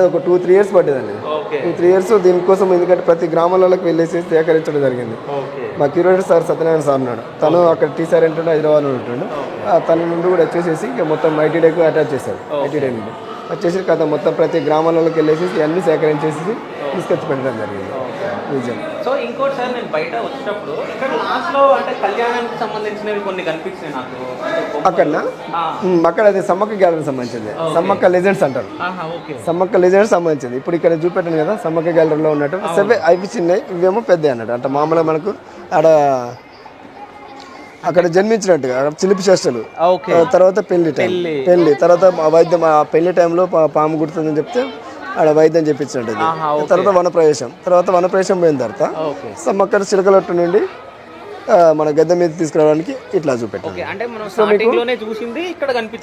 ఒక 2-3 years పట్టేదండి. 2-3 years దీనికోసం, ఎందుకంటే ప్రతి గ్రామాలలోకి వెళ్ళేసి సేకరించడం జరిగింది. మా క్యూరేటర్ సార్ సత్యనారాయణ సార్ ఉన్నాడు, తను అక్కడ టీసార్ ఏంటంటే హైదరాబాద్లో ఉంటుండే. తన నుండి కూడా వచ్చేసేసి ఇక మొత్తం ఐటీడేకు అటాచ్ చేశారు. ఐటీడీ నుండి వచ్చేసి కథ మొత్తం ప్రతి గ్రామాలలోకి వెళ్ళేసి అన్ని సేకరించేసి తీసుకొచ్చి పెట్టడం జరిగింది మ్యూజియం. సో ఇంకోటి సార్, నేను బయట వచ్చినప్పుడు ఇక్కడ లాస్ట్లో అంటే కళ్యాణానికి సంబంధించినవి కొన్ని కనిపించినాయి నాకు అక్కడ అది సమ్మక్క గ్యాలరీ సంబంధించింది. సమ్మక్క లెజెండ్స్ అంటారు. సమ్మక్క లెజెండ్స్ సంబంధించింది. ఇప్పుడు ఇక్కడ చూపెట్టాను కదా సమ్మక్క గ్యాలరీలో ఉన్నట్టు సరే అవి చిన్నవి, ఇవేమో పెద్ద అన్నట్టు. అంటే మామూలుగా మనకు అక్కడ జన్మించినట్టుగా చిలిపి చేష్టలు, తర్వాత పెళ్లి తర్వాత వైద్యం, పెళ్లి టైంలో పాము గుర్తుందని చెప్తే ఆడ వైద్యం చెప్పించినట్టు. తర్వాత వనప్రవేశం పోయిన తర్వాత సమ్మక్క చిలకలట్టు నుండి మన గద్దె మీద తీసుకురావడానికి ఇట్లా చూపెట్టాం.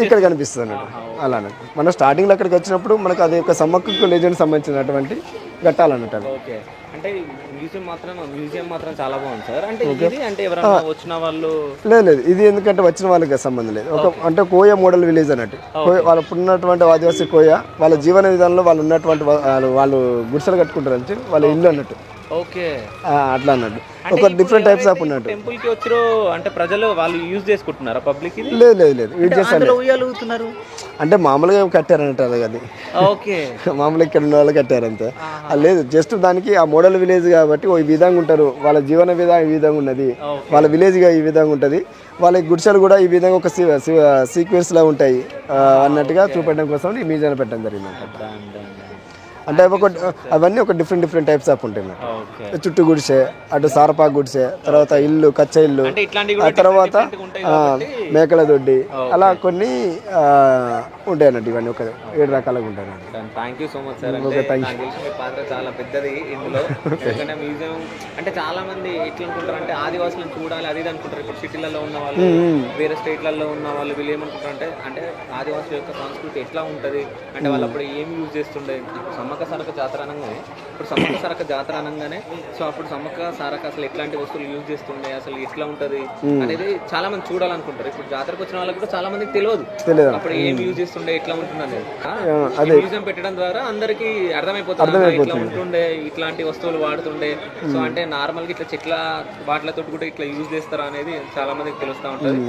ఇక్కడ కనిపిస్తుంది అన్నట్టు. అలానే మనం స్టార్టింగ్లో అక్కడికి వచ్చినప్పుడు మనకు అది ఒక సమ్మక్కకు లెజెండ్ సంబంధించినటువంటి ఘట్టాలన్నట్టు. అంటే మ్యూజియం మాత్రం చాలా బాగుంది సార్. అంటే ఇది అంటే ఎవరైనా వచ్చిన వాళ్ళు లేదు, ఇది ఎందుకంటే వచ్చిన వాళ్ళకి సంబంధం లేదు. ఒక అంటే కోయ మోడల్ విలేజ్ అన్నట్టు. వాళ్ళు ఉన్నటువంటి ఆదివాసీ కోయ వాళ్ళ జీవన విధానంలో వాళ్ళు ఉన్నటువంటి వాళ్ళు గుడిసెలు కట్టుకుంటారు అంటే వాళ్ళ ఇల్లు అన్నట్టు. అట్లా అన్నట్టు ఒక డిఫరెంట్ టైప్స్ ఆఫ్ ఉన్నట్టు. టెంపుల్ కి వచ్చారు అంటే ప్రజలు వాళ్ళు యూజ్ చేసుకుంటున్నారా పబ్లిక్? లేదు యూజ్ చేస్తారు అంటే మామూలుగా కట్టారన్నట్టు. అది మామూలుగా ఇక్కడ ఉన్న వాళ్ళు కట్టారు అంతే. లేదు, జస్ట్ దానికి ఆ మోడల్ విలేజ్ కాబట్టి ఈ విధంగా ఉంటారు, వాళ్ళ జీవన విధానం ఈ విధంగా ఉన్నది, వాళ్ళ విలేజ్ గా ఈ విధంగా ఉంటుంది, వాళ్ళ గుడిసెలు కూడా ఈ విధంగా ఒక సీక్వెన్స్ లా ఉంటాయి అన్నట్టుగా చూపెట్టడం కోసం ఈ మ్యూజియం పెట్టడం జరిగింది. అంటే అవన్నీ ఒక డిఫరెంట్ టైప్స్ ఆఫ్ ఉంటాయి. చుట్టూ గుడిసె, అటు సారపాకు గుడిసె, తర్వాత ఇల్లు కచ్చ ఇల్లు, తర్వాత మేకల దొడ్డి, అలా కొన్ని ఉంటాయి అన్నట్టు. ఇవన్నీ ఒక 7 రకాలుగా ఉంటాయి అన్నట్టు. Thank you so much sir. పాత్ర చాలా పెద్దది ఇందులో. ఎందుకంటే మ్యూజియం అంటే చాలా మంది ఎట్లా అనుకుంటారు అంటే ఆదివాసులను చూడాలి అది అనుకుంటారు. ఇప్పుడు సిటీలలో ఉన్న వాళ్ళు, వేరే స్టేట్లలో ఉన్న వాళ్ళు వీళ్ళు ఏమనుకుంటారు అంటే ఆదివాసుల యొక్క సంస్కృతి ఎట్లా ఉంటుంది, అంటే వాళ్ళు అప్పుడు ఏం యూజ్ చేస్తుండే. సమ్మక్క సారక్క జాతర అనగానే ఇప్పుడు సమ్మక్క సారక్క జాతర అనగానే సో అప్పుడు సమ్మక్క సారక్క అసలు ఎట్లాంటి వస్తువులు యూజ్ చేస్తుండే, అసలు ఎట్లా ఉంటది అనేది చాలా మంది చూడాలనుకుంటారు. ఇప్పుడు జాతరకు వచ్చిన వాళ్ళకి కూడా చాలా మందికి తెలియదు అప్పుడు ఏం యూజ్ చేస్తుండే, ఎట్లా ఉంటుంది అనేది. మ్యూజియం పెట్టడం ద్వారా అందరికి అర్థమైపోతుంది ఇట్లా ఉంటుండే, ఇట్లాంటి వస్తువులు వాడుతుండే. సో అంటే నార్మల్ గా ఇట్లా చెట్ల వాటిలతో కూడా ఇట్లా యూజ్ చేస్తారా అనేది చాలా మందికి తెలుస్తూ ఉంటుంది.